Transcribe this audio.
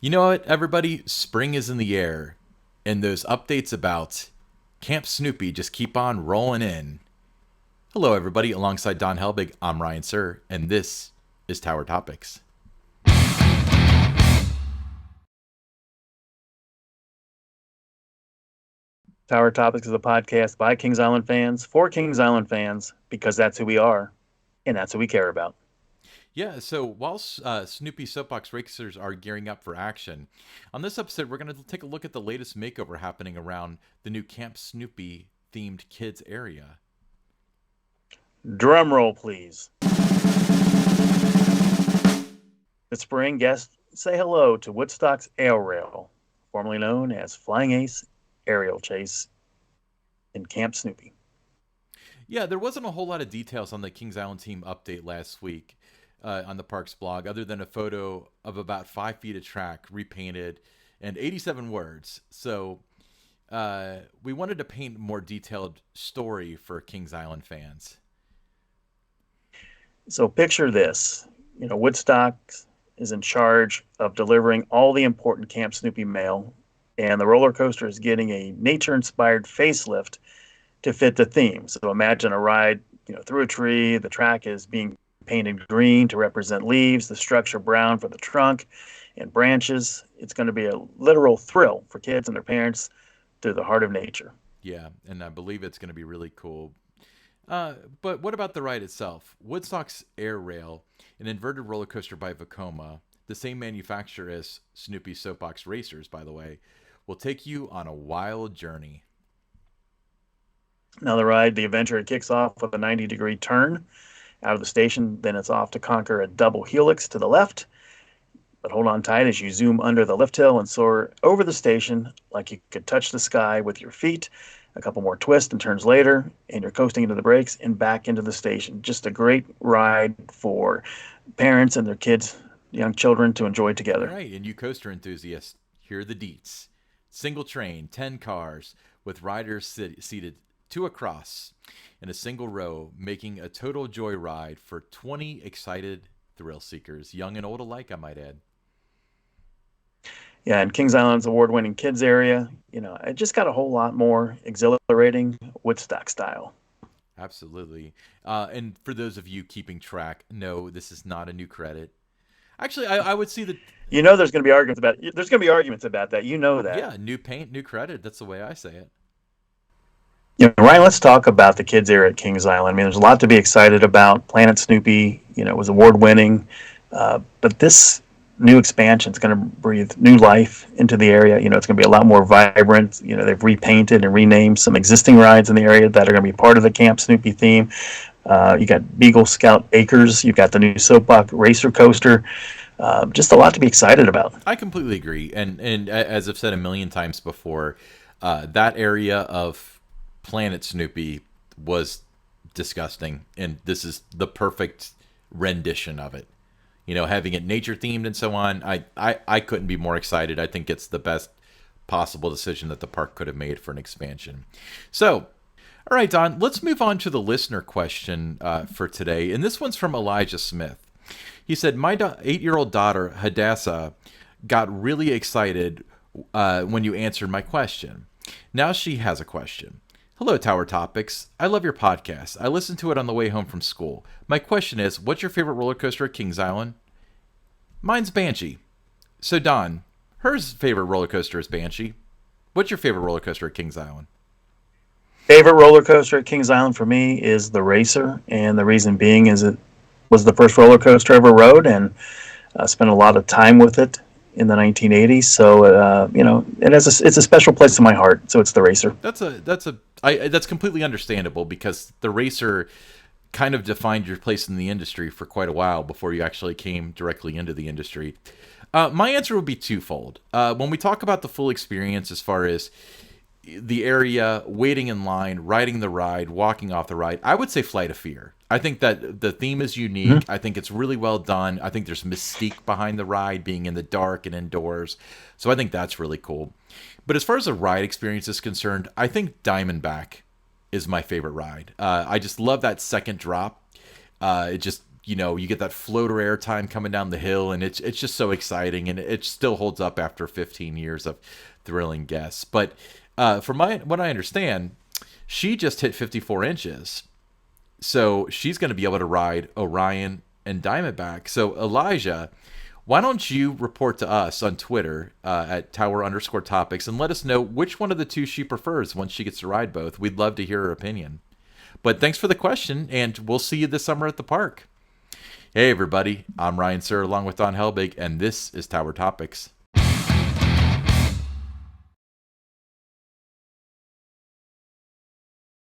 You know what, everybody? Spring is in the air, and those updates about Camp Snoopy just keep on rolling in. Hello, everybody. Alongside Don Helbig, I'm Ryan Sir, and this is Tower Topics. Tower Topics is a podcast by Kings Island fans for Kings Island fans because that's who we are and that's who we care about. Yeah, so while Snoopy Soapbox Racers are gearing up for action, on this episode, we're going to take a look at the latest makeover happening around the new Camp Snoopy themed kids area. Drum roll, please. This spring, guests say hello to Woodstock's Ale Rail, formerly known as Flying Ace Aerial Chase in Camp Snoopy. Yeah, there wasn't a whole lot of details on the Kings Island team update last week on the park's blog, other than a photo of about 5 feet of track repainted and 87 words. So we wanted to paint a more detailed story for Kings Island fans. So picture this. Woodstock is in charge of delivering all the important Camp Snoopy mail, and the roller coaster is getting a nature-inspired facelift to fit the theme. So imagine a ride, through a tree. The track is being painted green to represent leaves, the structure brown for the trunk and branches. It's going to be a literal thrill for kids and their parents through the heart of nature. Yeah, and I believe it's going to be really cool. But what about the ride itself? Woodstock's Air Rail, an inverted roller coaster by Vekoma, the same manufacturer as Snoopy Soapbox Racers, by the way, will take you on a wild journey. Now, the adventure, it kicks off with a 90-degree turn out of the station. Then it's off to conquer a double helix to the left. But hold on tight as you zoom under the lift hill and soar over the station like you could touch the sky with your feet. A couple more twists and turns later, and you're coasting into the brakes and back into the station. Just a great ride for parents and their kids, young children, to enjoy All together. right, and you coaster enthusiasts, here are the deets. Single train, 10 cars, with riders seated two across in a single row, making a total joyride for 20 excited thrill seekers, young and old alike, I might add. Yeah, and Kings Island's award-winning kids area, it just got a whole lot more exhilarating Woodstock style. Absolutely. And for those of you keeping track, no, this is not a new credit. Actually, I would see that. There's going to be arguments about that. You know that. Yeah, new paint, new credit. That's the way I say it. Ryan, let's talk about the kids area at Kings Island. I mean, there's a lot to be excited about. Planet Snoopy, was award-winning, but this new expansion is going to breathe new life into the area. It's going to be a lot more vibrant. They've repainted and renamed some existing rides in the area that are going to be part of the Camp Snoopy theme. You got Beagle Scout Acres. You've got the new Soapbox Racer Coaster. Just a lot to be excited about. I completely agree, and as I've said a million times before, that area of Planet Snoopy was disgusting, and this is the perfect rendition of it. Having it nature themed and so on. I couldn't be more excited. I think it's the best possible decision that the park could have made for an expansion. So, all right, Don, let's move on to the listener question for today. And this one's from Elijah Smith. He said, my 8-year-old daughter, Hadassah, got really excited when you answered my question. Now she has a question. Hello, Tower Topics. I love your podcast. I listened to it on the way home from school. My question is, what's your favorite roller coaster at Kings Island? Mine's Banshee. So, Don, her favorite roller coaster is Banshee. What's your favorite roller coaster at Kings Island? Favorite roller coaster at Kings Island for me is the Racer, and the reason being is it was the first roller coaster I ever rode, and spent a lot of time with it in the 1980s. So it's a special place in my heart. So it's the Racer. That's completely understandable because the Racer kind of defined your place in the industry for quite a while before you actually came directly into the industry. My answer would be twofold. When we talk about the full experience, as far as the area, waiting in line, riding the ride, walking off the ride, I would say Flight of Fear. I think that the theme is unique. Mm-hmm. I think it's really well done. I think there's mystique behind the ride being in the dark and indoors. So I think that's really cool. But as far as the ride experience is concerned, I think Diamondback is my favorite ride. I just love that second drop. It just you get that floater air time coming down the hill, and it's just so exciting, and it still holds up after 15 years of thrilling guests. But from what I understand, she just hit 54 inches, so she's going to be able to ride Orion and Diamondback. So Elijah, why don't you report to us on Twitter at Tower_Topics and let us know which one of the two she prefers once she gets to ride both. We'd love to hear her opinion. But thanks for the question, and we'll see you this summer at the park. Hey everybody, I'm Ryan Sir along with Don Helbig, and this is Tower Topics.